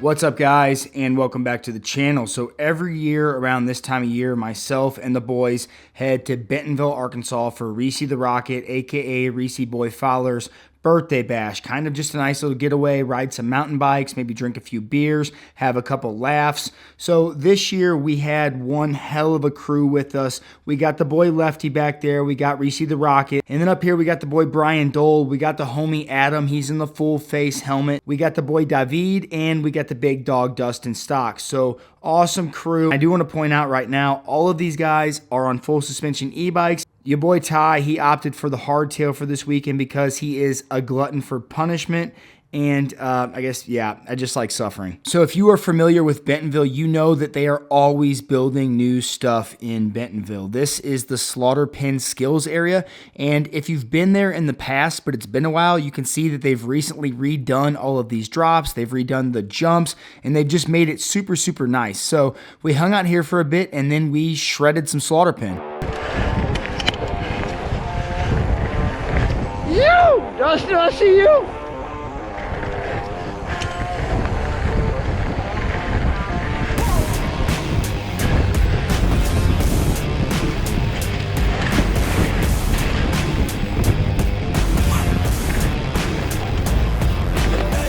What's up, guys, and welcome back to the channel. So every year around this time of year, myself and the boys head to Bentonville, Arkansas for Reese the Rocket, aka Reese Boy Fowler's birthday bash. Kind of just a nice little getaway, ride some mountain bikes, maybe drink a few beers, have a couple laughs. So this year we had one hell of a crew with us. We got the boy Lefty back there, we got Reese the Rocket, and then up here we got the boy Brian Dole, we got the homie Adam, he's in the full face helmet, we got the boy David, and we got the big dog Dustin Stock. So awesome crew. I do want to point out right now, all of these guys are on full suspension e-bikes. Your boy Ty, he opted for the hardtail for this weekend because he is a glutton for punishment. And I just like suffering. So if you are familiar with Bentonville, you know that they are always building new stuff in Bentonville. This is the slaughter pen skills area. And if you've been there in the past, but it's been a while, you can see that they've recently redone all of these drops. They've redone the jumps and they've just made it super, super nice. So we hung out here for a bit and then we shredded some slaughter pen. Dustin, I see you!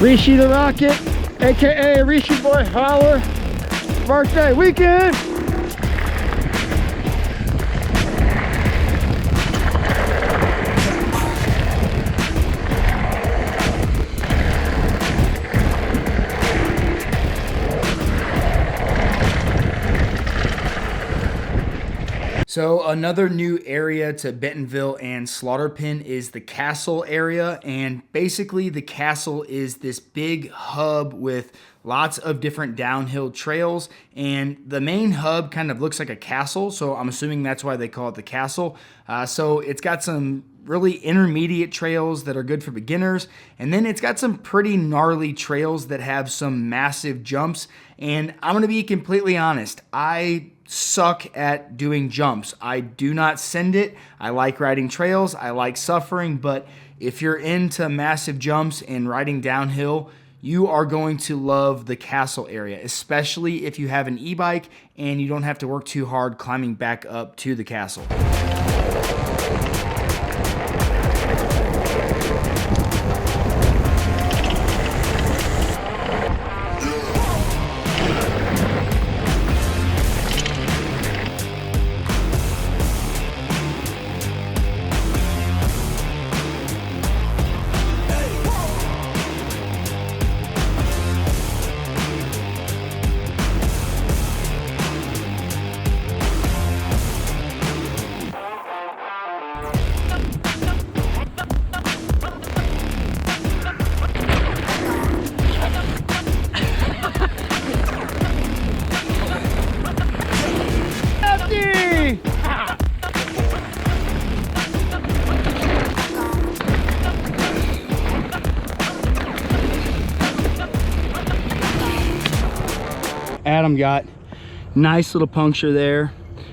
Reese the Rocket, aka Reese Boy Fowler, birthday weekend! So another new area to Bentonville and slaughter pen is the castle area, and basically the castle is this big hub with lots of different downhill trails, and the main hub kind of looks like a castle, so I'm assuming that's why they call it the castle. So it's got some really intermediate trails that are good for beginners, and then it's got some pretty gnarly trails that have some massive jumps. And I'm gonna be completely honest, I suck at doing jumps. I do not send it. I like riding trails, I like suffering, but if you're into massive jumps and riding downhill, you are going to love the castle area, especially if you have an e-bike and you don't have to work too hard climbing back up to the castle. Adam got nice little puncture there,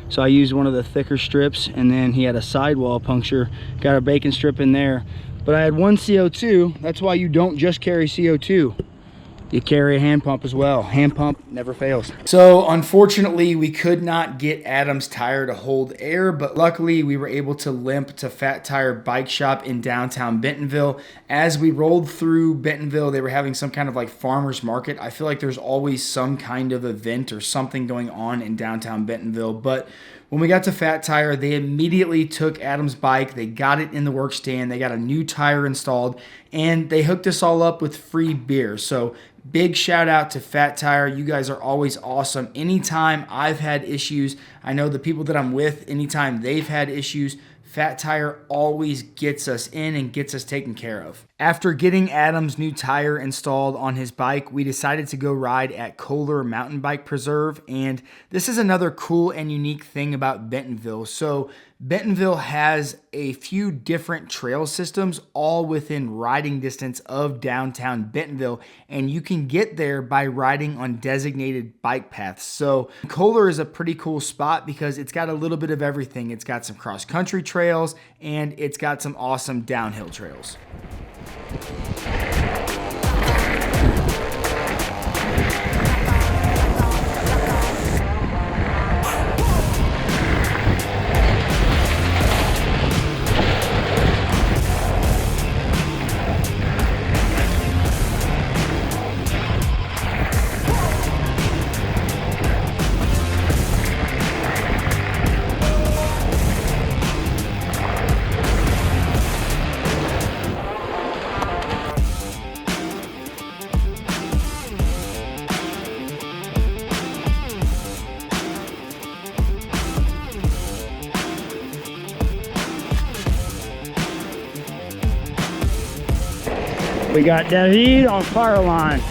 so I used one of the thicker strips, and then he had a sidewall puncture, got a bacon strip in there, but I had one CO2. That's why you don't just carry CO2, you carry a hand pump as well. Hand pump never fails. So unfortunately we could not get Adam's tire to hold air, but luckily we were able to limp to Fat Tire Bike Shop in downtown Bentonville. As we rolled through Bentonville, they were having some kind of like farmer's market. I feel like there's always some kind of event or something going on in downtown Bentonville, but when we got to Fat Tire, they immediately took Adam's bike, they got it in the work stand, they got a new tire installed, and they hooked us all up with free beer. So big shout out to Fat Tire. You guys are always awesome. Anytime I've had issues, I know the people that I'm with, anytime they've had issues, Fat Tire always gets us in and gets us taken care of. After getting Adam's new tire installed on his bike, we decided to go ride at Kohler Mountain Bike Preserve, and this is another cool and unique thing about Bentonville. So Bentonville has a few different trail systems all within riding distance of downtown Bentonville, and you can get there by riding on designated bike paths. So Kohler is a pretty cool spot because it's got a little bit of everything. It's got some cross-country trails and it's got some awesome downhill trails. We got David on fire line.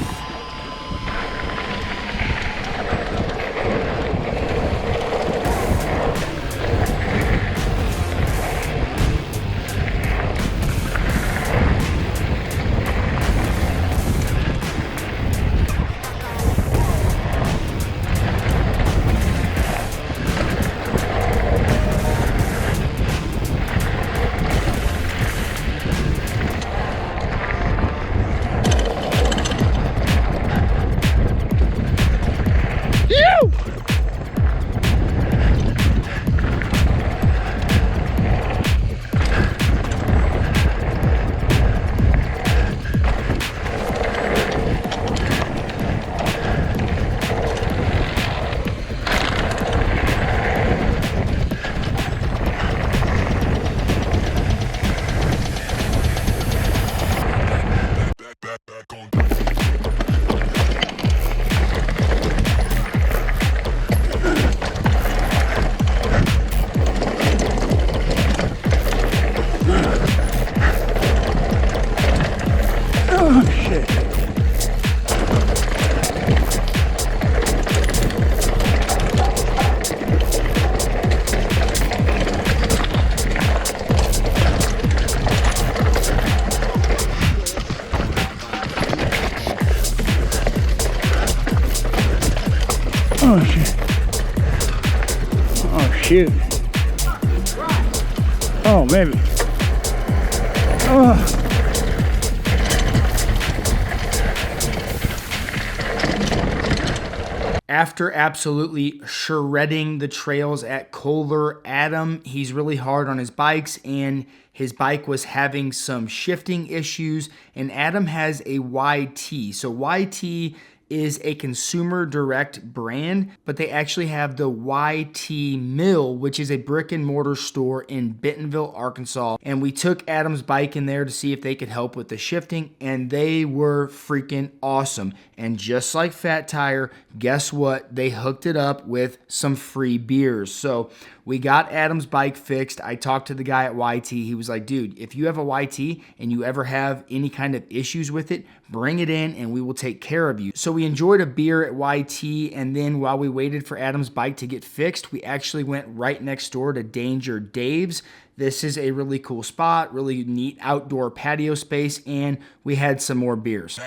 Oh shit. Oh shoot. Oh, maybe. Oh. After absolutely shredding the trails at Kohler, Adam, he's really hard on his bikes, and his bike was having some shifting issues, and Adam has a YT. So YT is a consumer direct brand, but they actually have the YT Mill, which is a brick and mortar store in Bentonville, Arkansas. And we took Adam's bike in there to see if they could help with the shifting, and they were freaking awesome. And just like Fat Tire, guess what? They hooked it up with some free beers. So we got Adam's bike fixed. I talked to the guy at YT. He was like, dude, if you have a YT and you ever have any kind of issues with it, bring it in and we will take care of you. So we enjoyed a beer at YT, and then while we waited for Adam's bike to get fixed, we actually went right next door to Danger Dave's. This is a really cool spot, really neat outdoor patio space, and we had some more beers.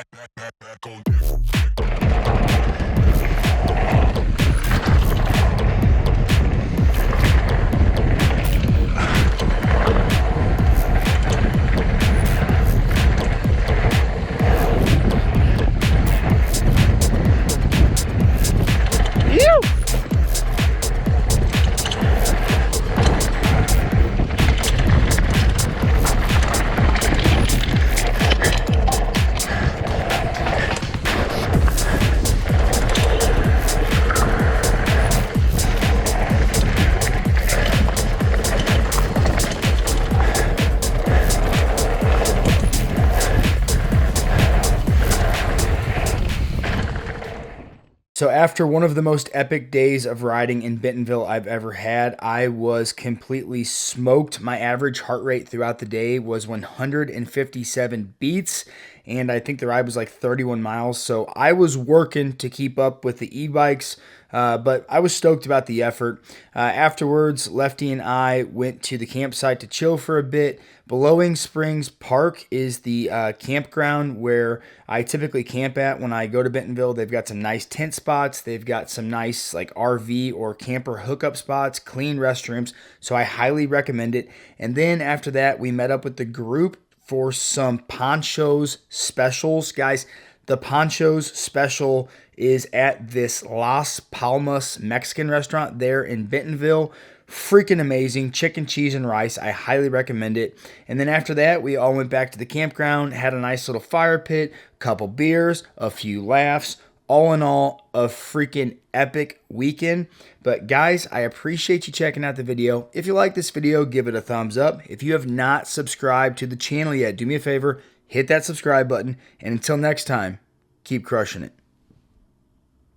So after one of the most epic days of riding in Bentonville I've ever had, I was completely smoked. My average heart rate throughout the day was 157 beats, and I think the ride was like 31 miles. So I was working to keep up with the e-bikes, but I was stoked about the effort. Afterwards, Lefty and I went to the campsite to chill for a bit. Blowing Springs Park is the campground where I typically camp at when I go to Bentonville. They've got some nice tent spots. They've got some nice like RV or camper hookup spots, clean restrooms. So I highly recommend it. And then after that, we met up with the group for some Ponchos specials. Guys, the Ponchos special is at this Las Palmas Mexican restaurant there in Bentonville. Freaking amazing. Chicken, cheese, and rice. I highly recommend it. And then after that, we all went back to the campground, had a nice little fire pit, couple beers, a few laughs. All in all, a freaking epic weekend. But guys, I appreciate you checking out the video. If you like this video, give it a thumbs up. If you have not subscribed to the channel yet, do me a favor, hit that subscribe button. And until next time, keep crushing it.